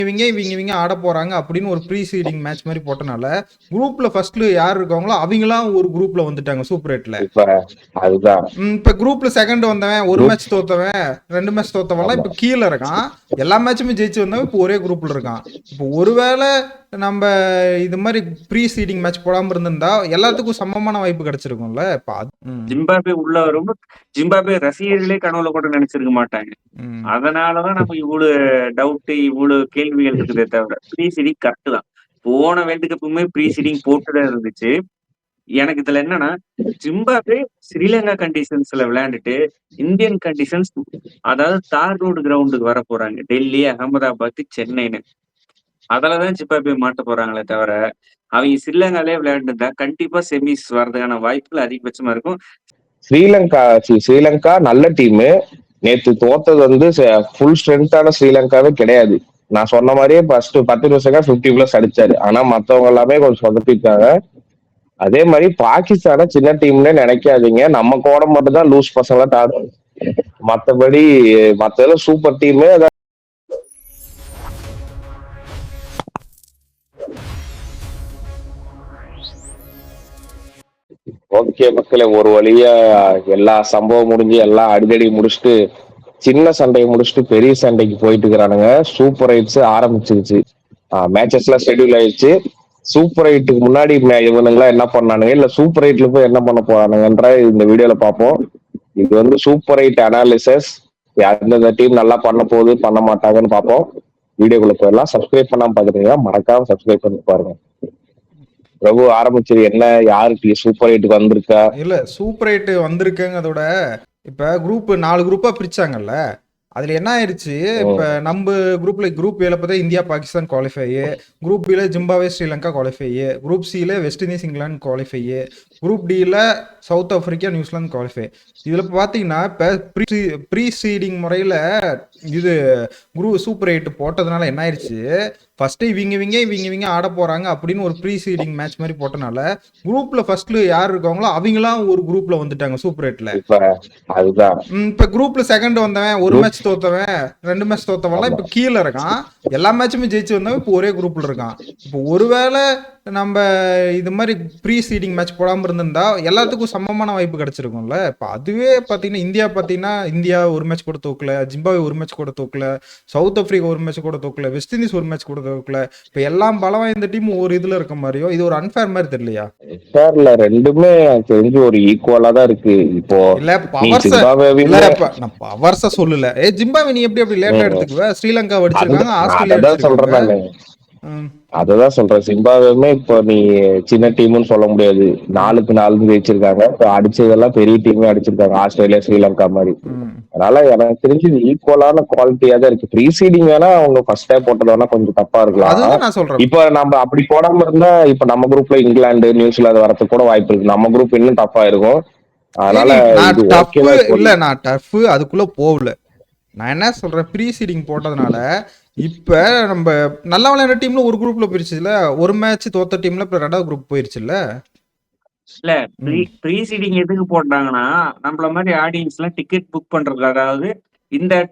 இவங்க ஆட போறாங்க அப்படின்னு ஒரு ப்ரீ சீடிங் மேட்ச் மாதிரி போட்டனால குரூப்ல ஃபர்ஸ்ட்ல யார் இருக்காங்களோ அவங்களாம் ஒரு குரூப்ல வந்துட்டாங்க சூப்பர் எயிட்ல. இப்ப அதுதான் இப்ப குரூப்ல செகண்ட் வந்தவன், ஒரு குரூப். மேட்ச் தோத்தவன், 2 மேட்ச் தோத்தவன்லாம் ஆமா, இப்ப கீழே இருக்கான். எல்லா மேட்சுமே ஜெயிச்சு வந்தவன் இப்போ ஒரே குரூப்ல இருக்கான். இப்போ ஒருவேளை நம்ம இது மாதிரி ப்ரீ சீடிங் மேட்ச் போடாம இருந்திருந்தா எல்லாத்துக்கும் சமமான வாய்ப்பு கிடைச்சிருக்கும்ல. இப்ப ஜிம்பாப்வே உள்ள வரும்போது ஜிம்பாப்வே ரசிகர்களே கனவுல கூட நினைச்சிருக்க மாட்டாங்க. அதனாலதான் நம்ம இவ்வளவு டவுட், இவ்வளவு கேள்விகள் இருக்குதே தவிர ப்ரீ சீடிங் கரெக்ட் தான். போன வேர்ல்டு கப்புமே ப்ரீ சீடிங் போட்டுதான் இருந்துச்சு. எனக்கு இதுல என்னன்னா, ஜிம்பாப்வே ஸ்ரீலங்கா கண்டிஷன்ஸ்ல விளையாண்டுட்டு இந்தியன் கண்டிஷன்ஸ், அதாவது தார் ரோடு கிரவுண்டுக்கு வர போறாங்க. டெல்லி, அகமதாபாத், சென்னைன்னு. அதுலதான் ஜிம்பாப்வே மாட்ட போறாங்களே தவிர அவங்க ஸ்ரீலங்காலே விளையாண்டுருந்தா கண்டிப்பா செமிஸ் வர்றதுக்கான வாய்ப்புகள் அதிகபட்சமா இருக்கும். ஸ்ரீலங்கா நல்ல டீமு. நேத்து தோத்தது வந்து ஃபுல் ஸ்ட்ரென்த்தான ஸ்ரீலங்காவே கிடையாது. நான் சொன்ன மாதிரியே ஃபர்ஸ்ட் 10 நிமிஷம் 50+ அடிச்சாரு. ஆனா மத்தவங்க எல்லாமே கொஞ்சம் சொதப்பிட்டாங்க. அதே மாதிரி பாகிஸ்தான சின்ன டீம்னே நினைக்காதீங்க. நம்ம கோடம் மட்டும் தான் லூஸ் பசங்களா மத்தபடி மத்ததெல்லாம் சூப்பர் டீமு. ஓகே மக்களே, ஒரு வழியா எல்லா சம்பவம் முடிஞ்சு எல்லாம் அடிதடி முடிச்சுட்டு சின்ன சண்டையை முடிச்சுட்டு பெரிய சண்டைக்கு போயிட்டு இருக்கிறானுங்க. சூப்பர் எயிட்ஸ் ஆரம்பிச்சிருச்சு. மேட்சஸ் எல்லாம் ஷெட்யூல் ஆயிடுச்சு. சூப்பர் எயிட்டுக்கு முன்னாடி இவனுங்களாம் என்ன பண்ணானுங்க, இல்ல சூப்பர் எயிட்ல போய் என்ன பண்ண போறானுங்கன்ற இந்த வீடியோல பார்ப்போம். இது வந்து சூப்பர் எயிட் அனாலிசிஸ். எந்தெந்த டீம் நல்லா பண்ண போகுது பண்ண மாட்டாங்கன்னு பார்ப்போம். வீடியோக்குள்ள போயிடலாம். சப்ஸ்கிரைப் பண்ணாம பாத்துட்டீங்க, மறக்காம சப்ஸ்கிரைப் பண்ணி பாருங்க. பிரபு ஆரம்பிச்சது என்ன, யாருக்கு சூப்பர் எயிட்டுக்கு வந்திருக்கா? இல்ல சூப்பர் எயிட் வந்திருக்குங்கிறதோட இப்ப குரூப் 4 குரூப்பா பிரிச்சாங்கல்ல. அதுல என்ன ஆயிடுச்சு, இப்ப நம்ம குரூப் ஏல பார்த்தா இந்தியா பாகிஸ்தான் குவாலிஃபை, குரூப் பில ஜிம்பாப்வே ஸ்ரீலங்கா குவாலிஃபை, குரூப் சில West Indies England qualify, group டில சவுத் ஆப்பிரிக்கா நியூசிலாந்து குவாலிஃபை. இதுல பாத்தீங்கன்னா இப்ப ப்ரீ சீடிங் முறையில இது சூப்பர் எயிட் போட்டதுனால என்ன ஆயிடுச்சு, ஃபர்ஸ்ட் இவங்க ஆட போறாங்க அப்படின்னு ஒரு ப்ரீ சீடிங் மேட்ச் மாதிரி போட்டனால குரூப்ல ஃபர்ஸ்ட்ல யார் இருக்காங்களோ அவங்களாம் ஒரு குரூப்ல வந்துட்டாங்க சூப்பர் எயிட்ல. அதுதான் இப்ப குரூப்ல செகண்ட் வந்தவன், ஒரு மேட்ச் தோத்தவன், 2 மேட்ச் தோத்தவன்லாம் இப்ப கீழே இருக்கான். எல்லா மேட்சுமே ஜெயிச்சு வந்தவன் இப்போ ஒரே குரூப்ல இருக்கான். இப்போ ஒருவேளை நம்ம இது மாதிரி ப்ரீ சீடிங் மேட்ச் போடாம இருந்திருந்தா எல்லாத்துக்கும் சமமான வாய்ப்பு கிடைச்சிருக்கும்ல. இப்ப அதுவே பாத்தீங்கன்னா இந்தியா ஒரு மேட்ச் கூட தோக்கல, ஜிம்பாப்வே ஒரு மேட்ச் கூட தோக்கல, சவுத் ஆப்பிரிக்கா ஒரு மேட்ச் கூட தோக்கல, வெஸ்ட் இண்டீஸ் ஒரு மேட்ச் கூட தோக்கல. இப்ப எல்லாம் பலம் வாய்ந்த டீம் ஒரு இதுல இருக்க மாதிரியோ இது ஒரு அன்ஃபேர் மாதிரி தெரியலையா? ரெண்டுமே தெரிஞ்சு ஒரு ஈக்குவலா தான் இருக்கு. இப்போ இல்ல நான் பவர்ஸ சொல்லல. ஜிம்பாப்வே நீ எப்படி லேட்டா எடுத்துக்குவ? ஸ்ரீலங்கா அடிச்சிருக்காங்க, ஆஸ்திரேலியா அடிச்சிருக்காங்க. அததான் சொல்றேன். ஜிம்பாப்வேமே இப்போ நீ சின்ன டீம்னு சொல்ல முடியாது. 4க்கு 4 ஜெயிச்சிருக்காங்க. இப்போ அடிச்சதெல்லாம் பெரிய டீமே அடிச்சிருக்காங்க, ஆஸ்திரேலியா ஸ்ரீலங்கா மாதிரி. அதனால எனக்கு தெரிஞ்சு ஈக்குவலான குவாலிட்டியா தான் இருக்கு. ப்ரீசீடிங் வேணா அவங்க ஃபர்ஸ்ட் போட்டது வேணா கொஞ்சம் தப்பா இருக்கலாம். இப்ப நம்ம அப்படி போடாம இருந்தா இப்ப நம்ம குரூப்ல இங்கிலாந்து நியூசிலாந்து வரதுக்கு கூட வாய்ப்பு இருக்கு. நம்ம குரூப் இன்னும் டஃப்பா இருக்கும். அதனால நான் டஃப் அதுக்குள்ள போகல. நான் என்ன சொல்றேன், ப்ரீ சீடிங் போட்டதுனால இப்ப நம்ம நல்லா விளையாடுற டீம்ல ஒரு குரூப்ல போயிருச்சுல, ஒரு மேட்ச் தோத்த டீம்ல இப்ப 2வது குரூப் போயிருச்சுல்ல. இல்ல ப்ரீ சீடிங் எதுக்கு போட்டாங்கன்னா, நம்மள மாதிரி ஆடியன்ஸ் எல்லாம் டிக்கெட் புக் பண்றது. அதாவது இந்த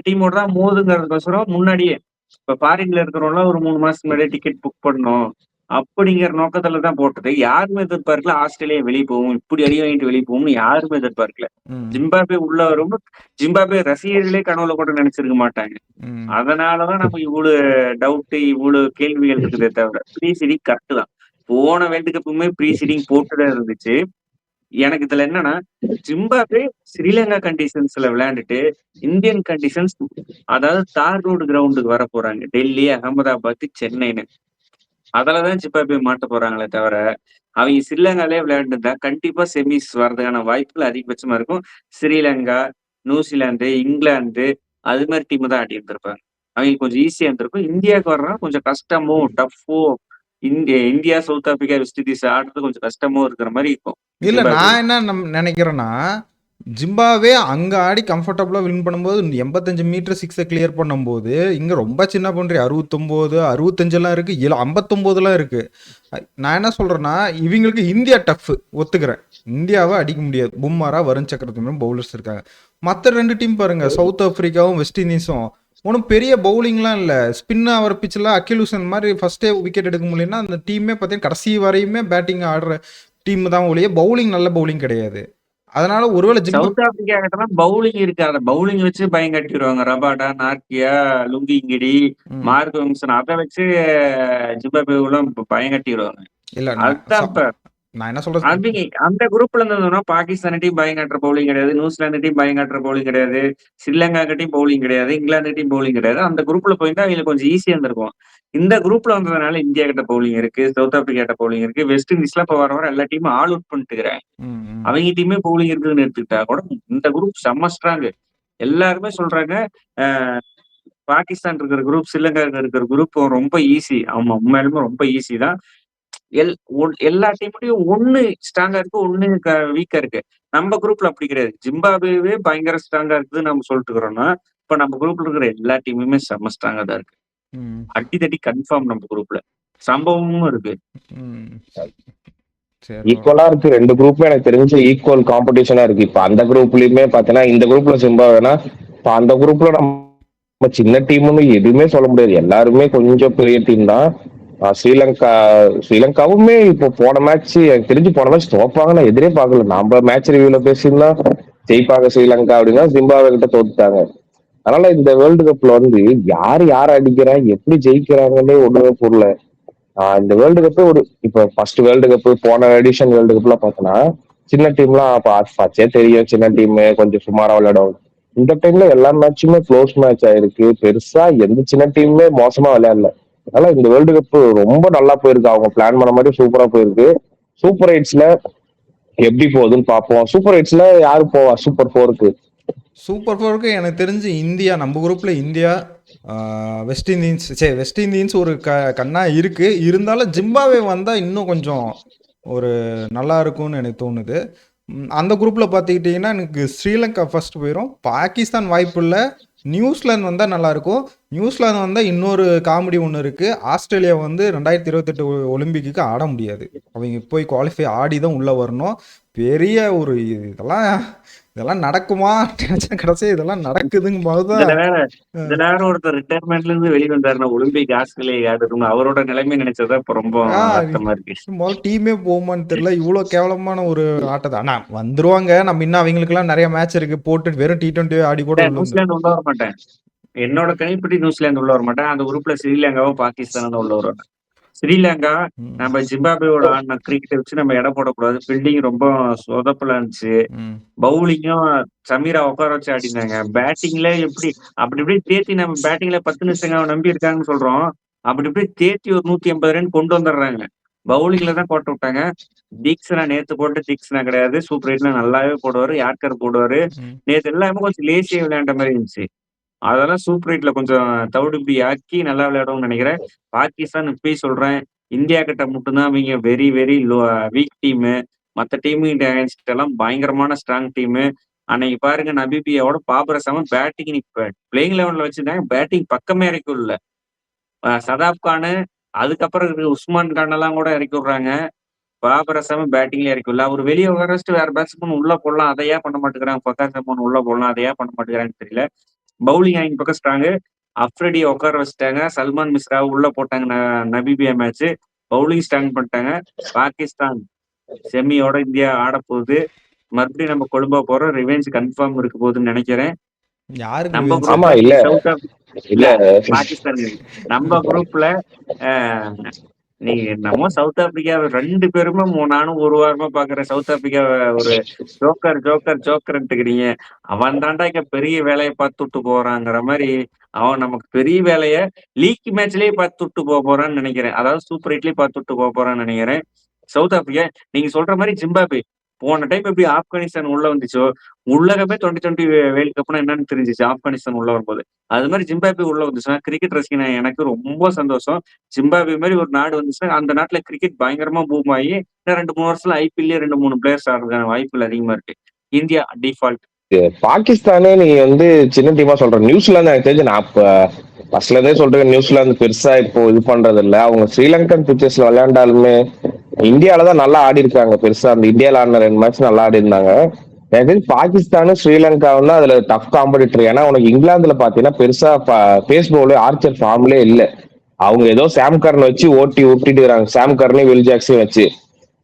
டீமோட தான் மோதுங்கிறதுக்கோசரம் முன்னாடியே இப்ப ஃபாரின்ல இருக்கிறவங்க ஒரு 3 மாசத்துக்கு முன்னாடியே டிக்கெட் புக் பண்ணணும் அப்படிங்கிற நோக்கத்துல தான் போட்டது. யாருமே எதிர்பார்க்கல ஆஸ்திரேலியா வெளியே போகும், இப்படி அடி வாங்கிட்டு வெளியே போகும்னு யாருமே எதிர்பார்க்கல. ஜிம்பாப்வே உள்ள வரும்போது ஜிம்பாப்வே ரசிகர்களே கனவுல கூட நினைச்சிருக்க மாட்டாங்க. அதனாலதான் நம்ம இவ்வளவு டவுட், இவ்வளவு கேள்விகள் இருக்குதே தவிர ப்ரீ சீடிங் கரெக்ட் தான். போன வேர்ல்டு கப்புமே ப்ரீ சீடிங் போட்டுதான் இருந்துச்சு. எனக்கு இதுல என்னன்னா, ஜிம்பாப்வே ஸ்ரீலங்கா கண்டிஷன்ஸ்ல விளையாண்டுட்டு இந்தியன் கண்டிஷன்ஸ், அதாவது தார் ரோடு கிரவுண்டுக்கு வர போறாங்க. டெல்லி, அகமதாபாத், சென்னைன்னு. அதுலதான் ஜிம்பாப்வே மாட்ட போறாங்களே தவிர அவங்க ஸ்ரீலங்காலே விளையாண்டுருந்தா கண்டிப்பா செமிஸ் வர்றதுக்கான வாய்ப்புகள் அதிகபட்சமா இருக்கும். ஸ்ரீலங்கா, நியூசிலாந்து, இங்கிலாந்து அது மாதிரி டீம் தான் ஆடி இருந்திருப்பாங்க. அவங்களுக்கு கொஞ்சம் ஈஸியா இருந்திருக்கும். இந்தியாவுக்கு வர்றதுனா கொஞ்சம் கஷ்டமோ டஃப்போ, India South Africa West Indies ஆடுறது கொஞ்சம் கஷ்டமோ இருக்கிற மாதிரி இருக்கும். இல்ல நான் என்ன நினைக்கிறேன்னா, ஜிம்பாப்வே அங்க ஆடி கம்ஃபர்டபுளா வின் பண்ணும்போது 85 மீட்டர் 6 கிளியர் பண்ணும்போது இங்க ரொம்ப சின்ன பண்றி 69 65 எல்லாம் இருக்கு, 59 எல்லாம் இருக்கு. நான் என்ன சொல்றேன்னா, இவங்களுக்கு இந்தியா டஃப் ஒத்துக்கிறேன். இந்தியாவை அடிக்க முடியாது. பும்மாரா, வருண் சக்கரவர்த்தி பவுலர்ஸ் இருக்காங்க. மற்ற 2 டீம் பாருங்க, சவுத் ஆப்பிரிக்காவும் வெஸ்ட் இண்டீஸும் ஒன்றும் பெரிய பவுலிங்லாம் இல்லை. ஸ்பின் ஆகிற பிச்சில் அக்கிலூசன் மாதிரி ஃபர்ஸ்டே விக்கெட் எடுக்க முடியலன்னா அந்த டீமே பார்த்தீங்கன்னா கடைசி வரையுமே பேட்டிங் ஆடுற டீம் தான் ஒழிய பவுலிங் நல்ல பவுலிங் கிடையாது. அதனால ஒருவேளை சவுத் ஆப்பிரிக்கா கிட்ட பவுலிங் இருக்கு. அந்த பவுலிங் வச்சு பயம் கட்டிடுவாங்க. ரபாடா, நார்கியா, லுங்கிங்கிடி, மார்க் விங்சன் அதை வச்சு ஜிம்பாப்வே பயம் கட்டிடுவாங்க. இல்ல அதுதான் இப்ப நான் என்ன சொல்றேன், அந்த குரூப்ல இருந்ததுன்னா பாகிஸ்தான் டீம் பயம் காட்டுற பவுலிங் கிடையாது, நியூசிலாந்து டீம் பயம் காட்டுற பவுலிங் கிடையாது, ஸ்ரீலங்கா டீம் பவுலிங் கிடையாது, இங்கிலாந்து டீம் பவுலிங் கிடையாது. அந்த குரூப்ல போயிருந்தா அவங்களுக்கு கொஞ்சம் ஈஸியா இருந்திருக்கும். இந்த குரூப்ல வந்ததுனால இந்தியா கிட்ட பவுலிங் இருக்கு, சவுத் ஆப்பிரிக்கா கிட்ட பவுலிங் இருக்கு, வெஸ்ட் இண்டீஸ்ல இப்ப வர எல்லா டீமும் ஆல் அவுட் பண்ணிட்டுக்கிறேன். அவங்க டீமே பவுலிங் இருக்குதுன்னு எடுத்துக்கிட்டா கூட இந்த குரூப் செம்ம ஸ்ட்ராங். எல்லாருமே சொல்றாங்க பாகிஸ்தான் இருக்கிற குரூப், ஸ்ரீலங்கா இருக்கிற குரூப் ரொம்ப ஈஸி. ஆமா, உண்மையாலுமே ரொம்ப ஈஸி தான். எல்லா டீம்லயும் ஒண்ணு ஸ்ட்ராங்கா இருக்கு, ஒண்ணு வீக்கா இருக்கு. நம்ம குரூப்ல அப்படி கிடையாது. ஜிம்பாப்வே பயங்கர ஸ்ட்ராங்கா இருக்குதுன்னு நம்ம சொல்லிட்டு இருக்கிறோம்னா, இப்ப நம்ம குரூப்ல இருக்கிற எல்லா டீமுமே செம்ம ஸ்ட்ராங்கா தான் இருக்கு. அடி தட்டி கன்ஃபார்ம் நம்ம குரூப்ல சம்பவமும் இருக்கு. ஈக்குவலா இருக்கு. ரெண்டு குரூப்பும் எனக்கு தெரிஞ்சு ஈக்குவல் காம்படிஷனா இருக்கு. இப்ப அந்த குரூப்லயுமே பாத்தீங்கன்னா இந்த குரூப்ல ஜிம்பாப்வேனா, இப்ப அந்த குரூப்ல நம்ம சின்ன டீம்னு எதுவுமே சொல்ல முடியாது. எல்லாருமே கொஞ்சம் பெரிய டீம் தான். ஸ்ரீலங்காவுமே இப்போ போன மேட்ச் எனக்கு தெரிஞ்சு போன மேட்ச் தோப்பாங்க நான் எதிரே பார்க்கல. நம்ம மேட்ச் ரிவியூல பேசியிருந்தா ஜெயிப்பாங்க ஸ்ரீலங்கா அப்படின்னா ஜிம்பாப்வே கிட்ட தோத்துட்டாங்க. அதனால இந்த வேர்ல்டு கப்ல யார் அடிக்கிறா எப்படி ஜெயிக்கிறாங்கன்னே ஒண்ணுமே புரியல. இந்த வேர்ல்டு கப் இப்ப ஃபர்ஸ்ட் வேர்ல்டு கப் போன எடிஷன் வேர்ல்டு கப்ல பார்த்தோன்னா சின்ன டீம்லாம் பார்த்தே தெரியும். சின்ன டீம் கொஞ்சம் சுமாரா விளையாடும். இந்த டைம்ல எல்லா மேட்சுமே க்ளோஸ் மேட்ச் ஆயிருக்கு. பெருசா எந்த சின்ன டீமுமே மோசமா விளையாடல. அதனால இந்த வேர்ல்டு கப் ரொம்ப நல்லா போயிருக்கு. அவங்க பிளான் பண்ண மாதிரி சூப்பரா போயிருக்கு. சூப்பர் எயிட்ஸ்ல எப்படி போகுதுன்னு பார்ப்போம். சூப்பர் எயிட்ஸ்ல யாரு போவா சூப்பர் ஃபோருக்கு? சூப்பர் ஃபோருக்கு எனக்கு தெரிஞ்சு இந்தியா, நம்ம குரூப்ல இந்தியா, வெஸ்ட் இண்டீஸ் ஒரு கண்ணா இருக்கு. இருந்தாலும் ஜிம்பாப்வே வந்தா இன்னும் கொஞ்சம் ஒரு நல்லா இருக்கும்னு எனக்கு தோணுது. அந்த குரூப்ல பார்த்துக்கிட்டிங்கன்னா எனக்கு ஸ்ரீலங்கா ஃபர்ஸ்ட் போயிடும். பாகிஸ்தான் வாய்ப்பு இல்லை. நியூசிலாந்து வந்தால் நல்லாயிருக்கும். நியூசிலாந்து வந்தால் இன்னொரு காமெடி ஒன்று இருக்குது. ஆஸ்திரேலியா 2028 ஒலிம்பிக்கு ஆட முடியாது. அவங்க போய் குவாலிஃபை ஆடி தான் உள்ளே வரணும். பெரிய ஒரு இதெல்லாம் நடக்குமா கடைசி இதெல்லாம் நடக்குதுங்க போதுதான். ஒருத்தர் ரிட்டையர்மெண்ட்ல இருந்து வெளியே வந்தாருன்னா ஒலிம்பிக் ஆஸ்திரேலியா ஆடுறோம். அவரோட நிலைமை நினைச்சதா இப்ப ரொம்ப வருத்தமா இருக்கு. முதல்ல டீமே போகுமான்னு தெரியல. இவ்வளவு கேவலமான ஒரு ஆட்டத்தை ஆனா வந்துருவாங்க. நம்ம இன்னும் அவங்களுக்கு எல்லாம் நிறைய மேட்ச் இருக்கு. போட்டு வெறும் T20 ஆடி கூட நியூசிலாந்து உள்ள வர மாட்டேன். என்னோட கணிப்படி நியூசிலாந்து உள்ள வர மாட்டேன். அந்த குரூப்ல ஸ்ரீலங்காவும் பாகிஸ்தானும் உள்ள வருவாங்க. ஸ்ரீலங்கா நம்ம ஜிம்பாப்வேயோட ஆடின கிரிக்கெட் வச்சு நம்ம எடை போடக்கூடாது. பில்டிங் ரொம்ப சொதப்பலா இருந்துச்சு. பவுலிங்கும் சமீரா உட்கார வச்சு ஆடினாங்க. பேட்டிங்ல அப்படி இப்படி தேத்தி நம்ம பேட்டிங்ல 10 நிமிஷம் நம்பி இருக்காங்கன்னு சொல்றோம். அப்படி இப்படி தேத்தி ஒரு 180 ரன் கொண்டு வந்துடுறாங்க. பவுலிங்ல தான் போட்டு விட்டாங்க. தீக்ஷனா நேத்து போட்டு தீக்ஷனா கிடையாது. சூப்பர் எயிட்ல நல்லாவே போடுவாரு. யார்கர் போடுவாரு. நேத்து எல்லாமே கொஞ்சம் லேசியா விளையாண்ட மாதிரி இருந்துச்சு. அதெல்லாம் சூப்பர் எயிட்ல கொஞ்சம் தவிடுபடி ஆக்கி நல்லா விளையாடுவோம்னு நினைக்கிறேன். பாகிஸ்தான் இப்பயும் சொல்றேன், இந்தியா கிட்ட மட்டும்தான் அவங்க வெரி வெரி வீக் டீமு. மற்ற டீமு எல்லாம் பயங்கரமான ஸ்ட்ராங் டீமு. அன்னைக்கு பாருங்க நபிபியாவோட பாபர் அசாம் பேட்டிங் பிளேயிங் லெவன்ல வச்சிருந்தாங்க. பேட்டிங் பக்கமே இறக்கி விடல. சதாப் கானு அதுக்கப்புறம் உஸ்மான் கான் எல்லாம் கூட இறக்கி விடுறாங்க. பாபர் அசாம் பேட்டிங்ல இறக்கி விடல. அவர் வெளியே உட்காரச்சிட்டு வேற பேட்ஸ்மேன் உள்ள போடலாம், அதையா பண்ண மாட்டேங்கிறாங்க. பக்கார் சமன் உள்ள போடலாம், அதையா பண்ண மாட்டேங்கிறாங்கன்னு தெரியல. பவுலிங் அவங்க பக்கம் ஸ்ட்ராங்கு. அஃப்ரிடியை உட்கார வச்சுட்டாங்க. சல்மான் மிஸ்ரா உள்ள போட்டாங்க. நபிபியா மேட்ச் பவுலிங் ஸ்ட்ராங் பண்ணிட்டாங்க. பாகிஸ்தான் செமியோட இந்தியா ஆட போகுது. மறுபடியும் நம்ம கொழும்பா போறோம். ரிவெஞ்ச் கன்ஃபார்ம் இருக்க போகுதுன்னு நினைக்கிறேன். நம்ம பாகிஸ்தான் நம்ம குரூப்ல நீங்க என்னமோ சவுத் ஆப்பிரிக்கா 2 பேருமே நானும் ஒரு வாரமா பாக்குறேன். சவுத் ஆப்பிரிக்கா ஒரு ஜோக்கர்ன்ட்டுக்கிறீங்க. அவன் தாண்டா இங்க பெரிய வேலையை பார்த்துட்டு போறாங்கிற மாதிரி அவன் நமக்கு பெரிய வேலைய லீக் மேட்ச்லயே பார்த்துட்டு போறான்னு நினைக்கிறேன். அதாவது சூப்பர் எயிட்லயே பார்த்துட்டு போறான்னு நினைக்கிறேன். சவுத் ஆப்பிரிக்கா நீங்க சொல்ற மாதிரி ஜிம்பாப்வே போன டைம் எப்படி ஆப்கானிஸ்தான் உள்ள வந்துச்சோ, உள்ளகமே 2020 வேர்ல்ட் கப்னா என்னன்னு தெரிஞ்சிச்சு ஆப்கானிஸ்தான் உள்ள வரும்போது. அது மாதிரி ஜிம்பாப்வே உள்ள வந்துச்சுன்னா கிரிக்கெட் ரசிகனா எனக்கு ரொம்ப சந்தோஷம். ஜிம்பாப்வே மாதிரி ஒரு நாடு வந்துச்சுன்னா அந்த நாட்டுல கிரிக்கெட் பயங்கரமா பூம் ஆகி 2-3 வருஷத்துல IPL 2-3 பிளேயர்ஸ் ஆடுறதுக்கான வாய்ப்புகள் அதிகமா இருக்கு. India default. பாகிஸ்தானே நீங்க சின்ன டீமா சொல்ற. நியூசிலாந்து எனக்கு தெரிஞ்சு நான் ஃபர்ஸ்ட்ல இருந்தே சொல்றேன், நியூசிலாந்து பெருசா இப்போ இது பண்றது இல்ல. அவங்க ஸ்ரீலங்கன் பிச்சர்ஸ்ல விளையாண்டாலுமே இந்தியாவில தான் நல்லா ஆடி இருக்காங்க. பெருசா அந்த இந்தியாவில ஆடின 2 மேட்ச் நல்லா ஆடி இருந்தாங்க. எனக்கு தெரிஞ்சு பாகிஸ்தானும் ஸ்ரீலங்காவும் தான் அதுல டஃப் காம்படிட்டர். ஏன்னா உனக்கு இங்கிலாந்துல பாத்தீங்கன்னா பெருசா பேஸ் பவுல் ஆர்ச்சர் ஃபார்ம்லே இல்ல. அவங்க ஏதோ சாம் கர்ன் வச்சு ஓட்டி விட்டுட்டு இருக்காங்க, சாம் கர்னையும் வில் ஜாக்ஸையும் வச்சு.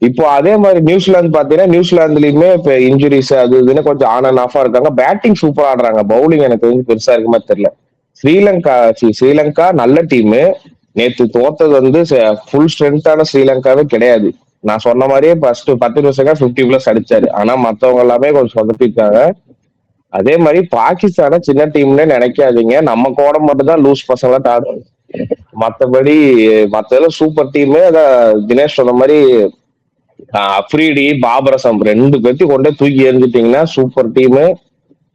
இப்போ அதே மாதிரி நியூசிலாந்து பாத்தீங்கன்னா நியூசிலாந்துலயுமே இப்ப இன்ஜுரிஸ் அது இதுன்னு கொஞ்சம் ஆன் அண்ட் ஆஃபா இருக்காங்க. பேட்டிங் சூப்பரா ஆடுறாங்க, பவுலிங் எனக்கு தெரிஞ்சு பெருசா இருக்குமா தெரியல. ஸ்ரீலங்கா நல்ல டீம். நேத்து தோத்தது வந்து ஃபுல் ஸ்ட்ரென்த்தான ஸ்ரீலங்காவே கிடையாது. நான் சொன்ன மாதிரியே ஃபர்ஸ்ட் 10 நிமிஷம் 50+ அடிச்சாரு. ஆனா மத்தவங்க எல்லாமே கொஞ்சம் சொதப்பிட்டாங்க. அதே மாதிரி பாகிஸ்தான சின்ன டீம்னே நினைக்காதீங்க, நம்ம கோடம் மட்டும் தான் லூஸ் பசங்களா ஆடும். மத்தபடி மத்ததெல்லாம் சூப்பர் டீம். அதான் தினேஷ் சொன்ன மாதிரி அப்ரீடி பாபர் அசம் 2 பேர்த்தையும் கொண்டே தூக்கி எறிஞ்சிட்டீங்கன்னா சூப்பர் டீம்.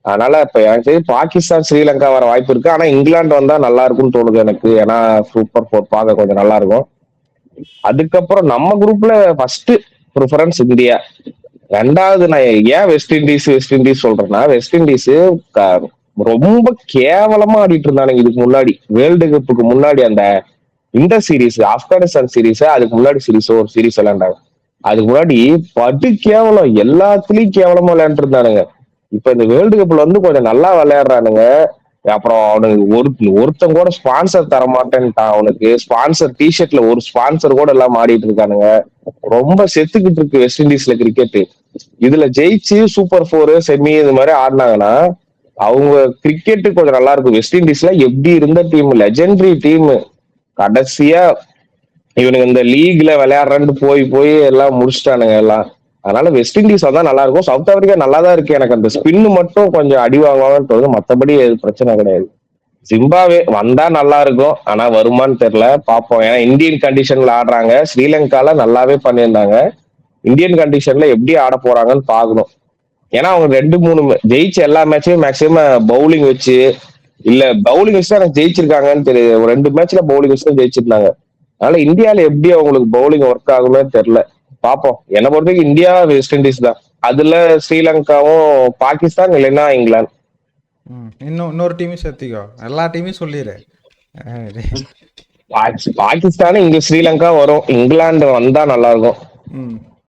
அதனால இப்ப எனக்கு தெரிஞ்சு பாகிஸ்தான் ஸ்ரீலங்கா வர வாய்ப்பு இருக்கு. ஆனா இங்கிலாந்து வந்தா நல்லா இருக்கும்னு தோணுது எனக்கு. ஏன்னா சூப்பர் 4 பார்க்க கொஞ்சம் நல்லா இருக்கும். அதுக்கப்புறம் நம்ம குரூப்ல ஃபர்ஸ்ட் ப்ரிஃபரன்ஸ் இந்தியா. ரெண்டாவது நான் ஏன் வெஸ்ட் இண்டீஸ் சொல்றேன்னா, வெஸ்ட் இண்டீஸ் ரொம்ப கேவலமா ஆடிட்டு இருந்தானுங்க இதுக்கு முன்னாடி. வேர்ல்டு கப்புக்கு முன்னாடி இந்த சீரீஸ் ஆப்கானிஸ்தான் சீரீஸ், அதுக்கு முன்னாடி ஒரு சீரீஸ் விளையாண்டாங்க. அதுக்கு முன்னாடி படு கேவலம், எல்லாத்துலயும் கேவலமா விளையாண்டு இருந்தானுங்க. இப்ப இந்த வேர்ல்டு கப்ல வந்து கொஞ்சம் நல்லா விளையாடுறானுங்க. அப்புறம் அவனுக்கு ஒருத்தன் கூட ஸ்பான்சர் தர மாட்டேன்ட்டான். அவனுக்கு ஸ்பான்சர் டிஷர்ட்ல ஒரு ஸ்பான்சர் கூட எல்லாம் ஆடிட்டு இருக்கானுங்க. ரொம்ப செத்துக்கிட்டு இருக்கு வெஸ்ட் இண்டீஸ்ல கிரிக்கெட். இதுல ஜெயிச்சு சூப்பர் 4 செமி இது மாதிரி ஆடினாங்கன்னா அவங்க கிரிக்கெட் கொஞ்சம் நல்லா இருக்கும். வெஸ்ட் இண்டீஸ்ல எப்படி இருந்த டீம், லெஜெண்டரி டீம், கடைசியா இவனுக்கு இந்த லீக்ல விளையாடுறேன்னு போய் எல்லாம் முடிச்சுட்டானுங்க எல்லாம். அதனால வெஸ்ட் இண்டீஸ் வந்தா நல்லா இருக்கும். சவுத் ஆப்பிரிக்கா நல்லா தான் இருக்கு. எனக்கு அந்த ஸ்பின் மட்டும் கொஞ்சம் அடி வாங்குவாங்கன்னு தோணுது, மத்தபடி பிரச்சனை கிடையாது. ஜிம்பாவே வந்தா நல்லா இருக்கும், ஆனா வருமான்னு தெரியல, பாப்போம். ஏன்னா இந்தியன் கண்டிஷன்ல ஆடுறாங்க. ஸ்ரீலங்கால நல்லாவே பண்ணியிருந்தாங்க. இந்தியன் கண்டிஷன்ல எப்படி ஆட போறாங்கன்னு பாக்கணும். ஏன்னா அவங்க 2-3 ஜெயிச்ச எல்லா மேட்சையும் மேக்சிமம் பவுலிங் வச்சு, இல்ல பவுலிங் வச்சு தான் ஜெயிச்சிருக்காங்கன்னு தெரியுது. ஒரு 2 மேட்ச்ல பவுலிங் வச்சு தான் ஜெயிச்சிருந்தாங்க. அதனால இந்தியால எப்படி அவங்களுக்கு பவுலிங் ஒர்க் ஆகுமே தெரியல, பாப்போம். என்ன பொறுத்த வரைக்கும் இந்தியா வெஸ்ட் இண்டீஸ் தான். அதுல ஸ்ரீலங்காவும் பாகிஸ்தான், இல்லைன்னா இங்கிலாந்து. இன்னொரு டீமையும் சேர்த்திக்கோ, எல்லா டீமையும் சொல்லிடு. பாகிஸ்தான் இங்க ஸ்ரீலங்கா வரும், இங்கிலாந்து வந்தா நல்லா இருக்கும்.